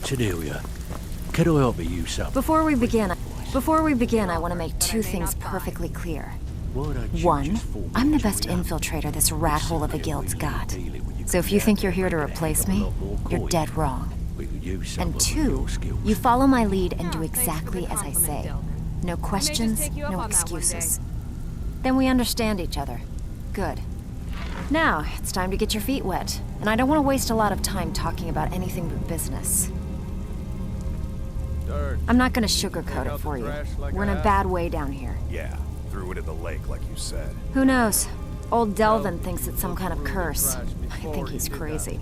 Cornelia, can I offer you something? Before we begin, I want to make two things perfectly clear. One, I'm the best infiltrator this rat hole of a guild's got. So if you think you're here to replace me, you're dead wrong. And two, you follow my lead and do exactly as I say. No questions, no excuses. Then we understand each other. Good. Now, it's time to get your feet wet. And I don't want to waste a lot of time talking about anything but business. I'm not going to sugarcoat it for you. We're in a bad way down here. Yeah, threw it in the lake like you said. Who knows? Old Delvin thinks it's some kind of curse. I think he's crazy.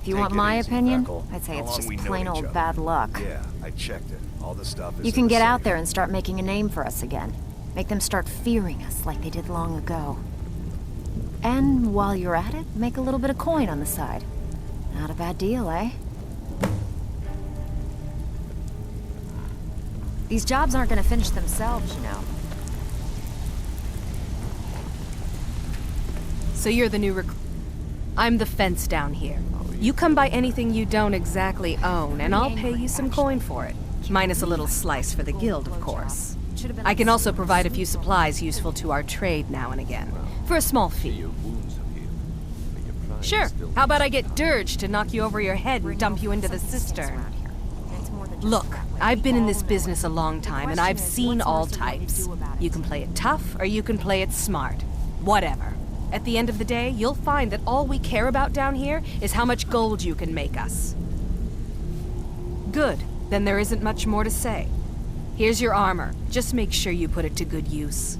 If you want my opinion, I'd say it's just plain old bad luck. Yeah, I checked it. All the stuff is You can get out there and start making a name for us again. Make them start fearing us like they did long ago. And while you're at it, make a little bit of coin on the side. Not a bad deal, eh? These jobs aren't gonna finish themselves, you know. So you're the new recruit. I'm the fence down here. You come by anything you don't exactly own, and I'll pay you some coin for it. Minus a little slice for the guild, of course. I can also provide a few supplies useful to our trade now and again, for a small fee. Sure, how about I get Dirge to knock you over your head and dump you into the cistern? Look, I've been in this business a long time, and I've seen all types. You can play it tough, or you can play it smart. Whatever. At the end of the day, you'll find that all we care about down here is how much gold you can make us. Good. Then there isn't much more to say. Here's your armor. Just make sure you put it to good use.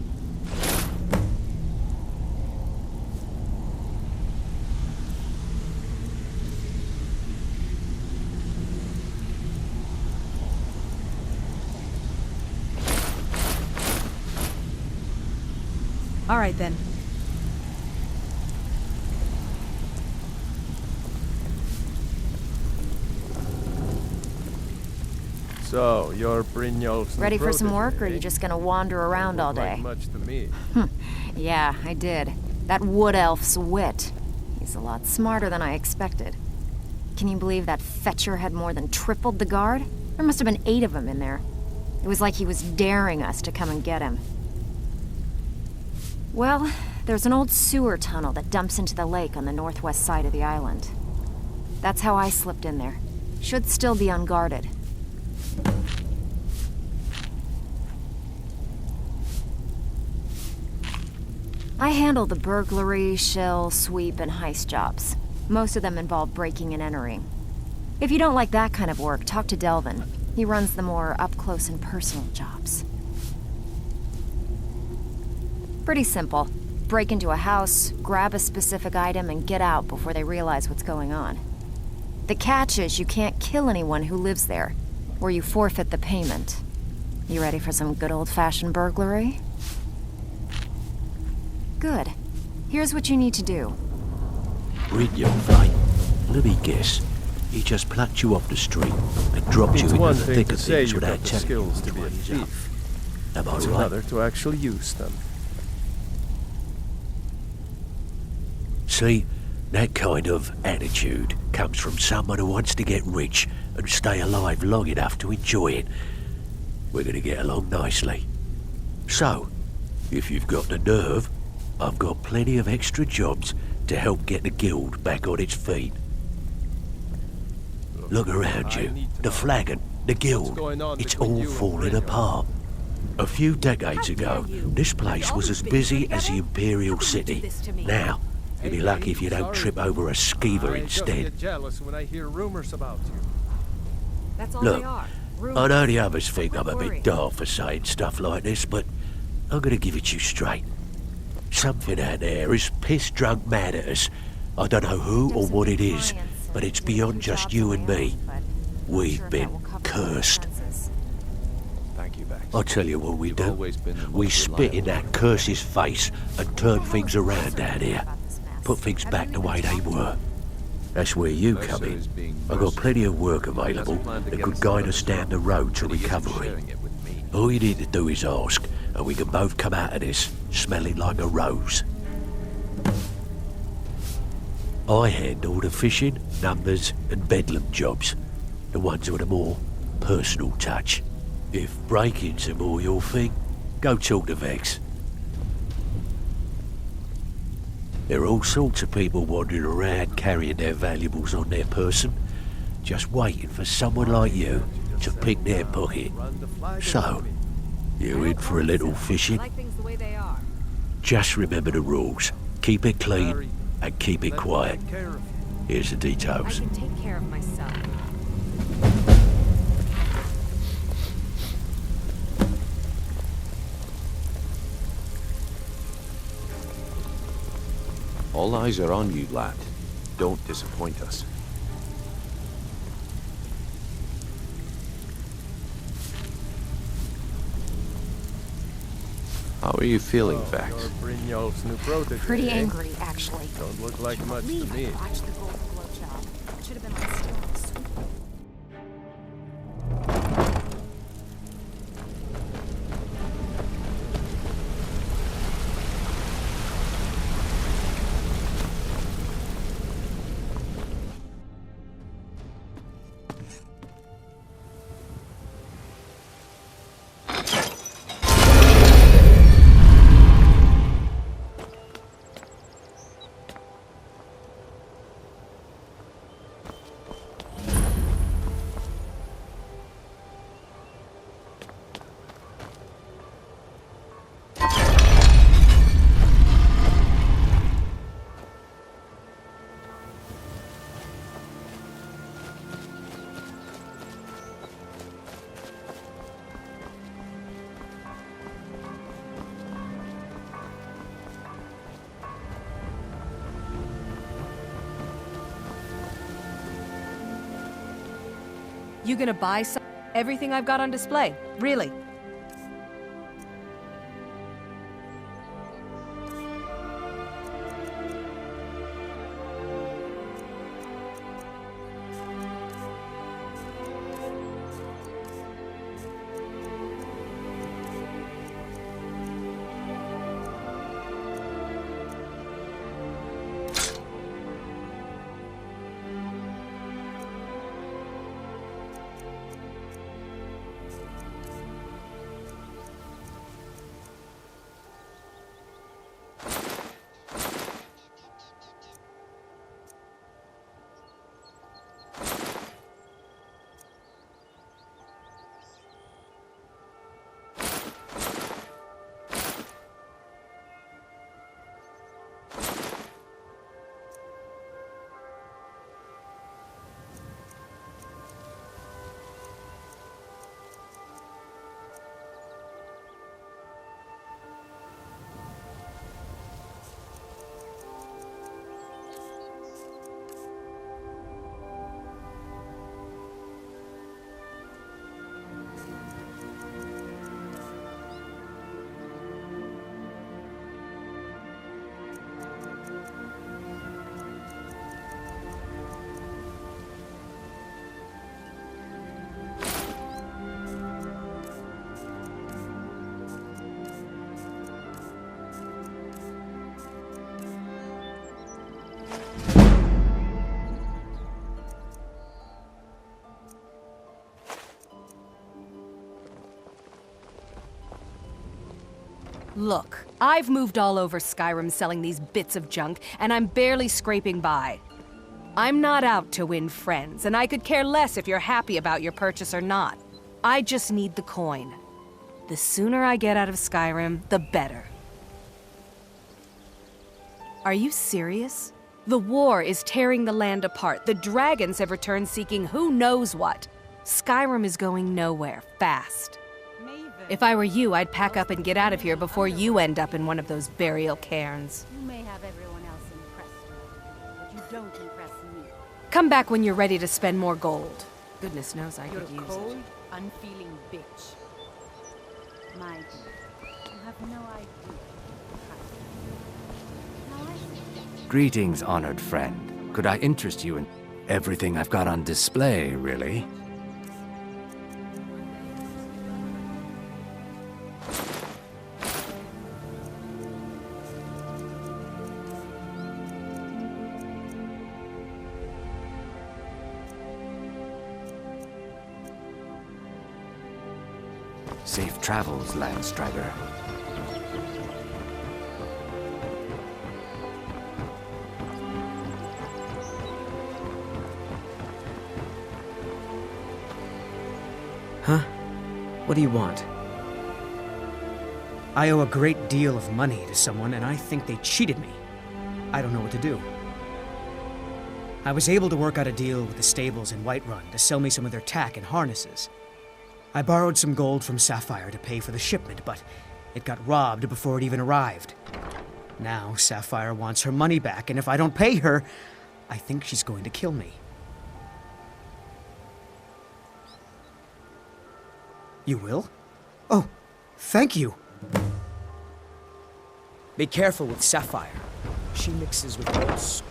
All right, then. So, you're Brynjolf's Ready for some work, or are protege, you just gonna wander around all day? Like much to me. Yeah, I did. That wood elf's wit. He's a lot smarter than I expected. Can you believe that fetcher had more than tripled the guard? There must have been 8 of them in there. It was like he was daring us to come and get him. Well, there's an old sewer tunnel that dumps into the lake on the northwest side of the island. That's how I slipped in there. Should still be unguarded. I handle the burglary, shell, sweep, and heist jobs. Most of them involve breaking and entering. If you don't like that kind of work, talk to Delvin. He runs the more up-close and personal jobs. Pretty simple. Break into a house, grab a specific item, and get out before they realize what's going on. The catch is you can't kill anyone who lives there, or you forfeit the payment. You ready for some good old-fashioned burglary? Good. Here's what you need to do. Brynjolf, eh? Let me guess. He just plucked you off the street and dropped you It's into one the thing thick to of say things you've got without the telling you skills to be a which way he's up. thief. Am I It's right? another to actually use them. See, that kind of attitude comes from someone who wants to get rich and stay alive long enough to enjoy it. We're gonna get along nicely. So, if you've got the nerve, I've got plenty of extra jobs to help get the guild back on its feet. Look around you. The flagon, the guild, it's all falling apart. A few decades ago, this place was as busy as the Imperial City. Now, you'll be lucky if you don't trip over a skeever instead. I just get jealous when I hear rumors about you. That's all Look, they are. I know the others think I'm a bit daft for saying stuff like this, but I'm gonna give it you straight. Something out there is piss-drunk mad at us. I don't know who or what it is, but it's beyond just you and me. We've been cursed. Thank you, Bax. I'll tell you what we You've do. always been the We most spit in reliable. that curse's face and turn things around down here. Put things back the way they were. That's where you come in. I've got plenty of work available that could guide us down the road to recovery. All you need to do is ask, and we can both come out of this smelling like a rose. I handle the fishing, numbers, and bedlam jobs. the ones with a more personal touch. If breaking's more your thing, go talk to Vex. There are all sorts of people wandering around carrying their valuables on their person, just waiting for someone like you to pick their pocket. So, you in for a little fishing? Like things the way they are. Just remember the rules. Keep it clean and keep it quiet. Here's the I details. can take care of myself. All eyes are on you, lad. Don't disappoint us. How are you feeling, Vex? You're Brynjolf's new protege. Pretty eh? angry, actually. Don't look like much to Leave. me. I watched the Golden Glow job. Should have been like stealing a sweet. You gonna buy everything I've got on display? Really? Look, I've moved all over Skyrim selling these bits of junk, and I'm barely scraping by. I'm not out to win friends, and I could care less if you're happy about your purchase or not. I just need the coin. The sooner I get out of Skyrim, the better. Are you serious? The war is tearing the land apart. The dragons have returned seeking who knows what. Skyrim is going nowhere, fast. If I were you, I'd pack up and get out of here before you end up in one of those burial cairns. You may have everyone else impressed, but you don't impress me. Come back when you're ready to spend more gold. Goodness knows I You're could a use cold, it. unfeeling bitch. My dear, you have no idea. Now I suggest Greetings, honored friend. Could I interest you in everything I've got on display, really? Safe travels, Landstrider. Huh? What do you want? I owe a great deal of money to someone, and I think they cheated me. I don't know what to do. I was able to work out a deal with the stables in Whiterun to sell me some of their tack and harnesses. I borrowed some gold from Sapphire to pay for the shipment, but it got robbed before it even arrived. Now Sapphire wants her money back, and if I don't pay her, I think she's going to kill me. You will? Oh, thank you. Be careful with Sapphire. She mixes with all sorts.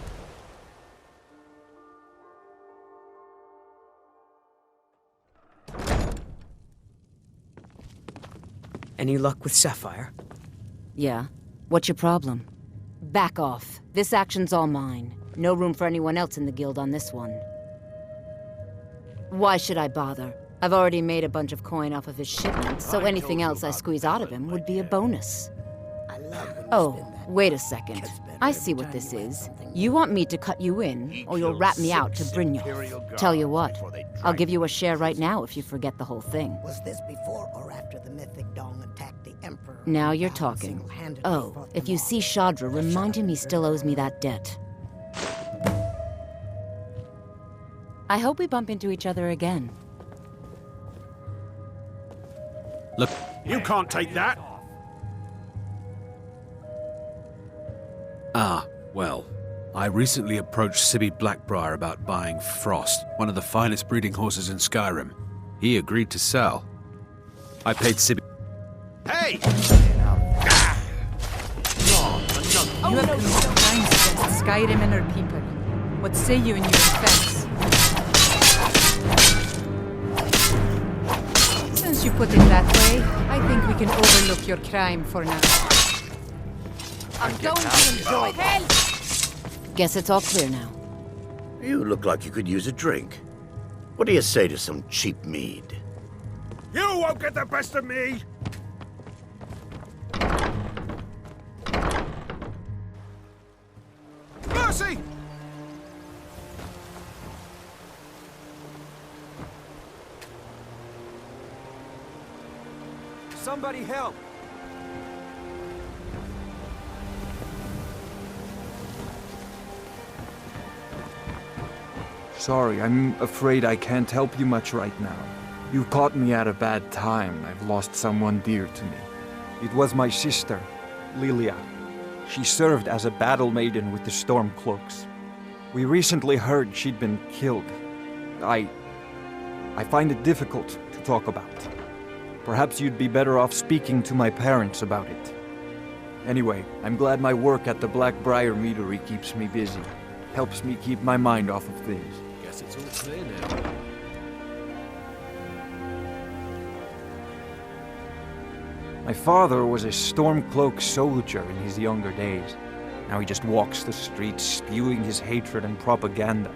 Any luck with Sapphire? Yeah. What's your problem? Back off. This action's all mine. No room for anyone else in the guild on this one. Why should I bother? I've already made a bunch of coin off of his shipments, so anything else I squeeze out of him would be a bonus. Oh, wait a second. I see what this is. You want me to cut you in, or you'll rat me out to Brynjolf. Tell you what, I'll give you a share right now if you forget the whole thing. Was this before or after the mythic Dong attacked the Emperor? Now you're talking. Oh, if you see Shadra, remind him he still owes me that debt. I hope we bump into each other again. Look, you can't take that! Ah, well. I recently approached Sibby Blackbriar about buying Frost, one of the finest breeding horses in Skyrim. He agreed to sell. I paid Sibby... Hey! You have committed crimes against Skyrim and her people. What say you in your defense? Since you put it that way, I think we can overlook your crime for now. I'm going to enjoy help! Guess it's all clear now. You look like you could use a drink. What do you say to some cheap mead? You won't get the best of me! Mercy! Somebody help! Sorry, I'm afraid I can't help you much right now. You caught me at a bad time. I've lost someone dear to me. It was my sister, Lilia. She served as a battle maiden with the Stormcloaks. We recently heard she'd been killed. I find it difficult to talk about. Perhaps you'd be better off speaking to my parents about it. Anyway, I'm glad my work at the Blackbriar Meadery keeps me busy. Helps me keep my mind off of things. Guess it's all clear now. My father was a Stormcloak soldier in his younger days. Now he just walks the streets spewing his hatred and propaganda.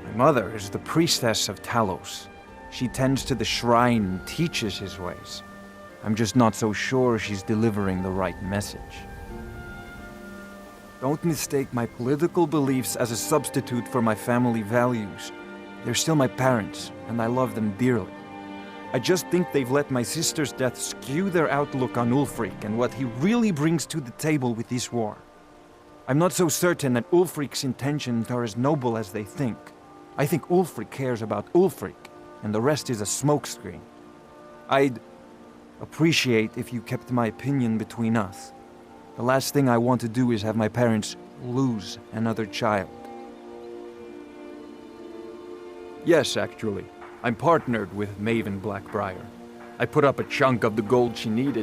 My mother is the priestess of Talos. She tends to the shrine and teaches his ways. I'm just not so sure she's delivering the right message. Don't mistake my political beliefs as a substitute for my family values. They're still my parents, and I love them dearly. I just think they've let my sister's death skew their outlook on Ulfric and what he really brings to the table with this war. I'm not so certain that Ulfric's intentions are as noble as they think. I think Ulfric cares about Ulfric, and the rest is a smokescreen. I'd appreciate if you kept my opinion between us. The last thing I want to do is have my parents lose another child. Yes, actually. I'm partnered with Maven Blackbriar. I put up a chunk of the gold she needed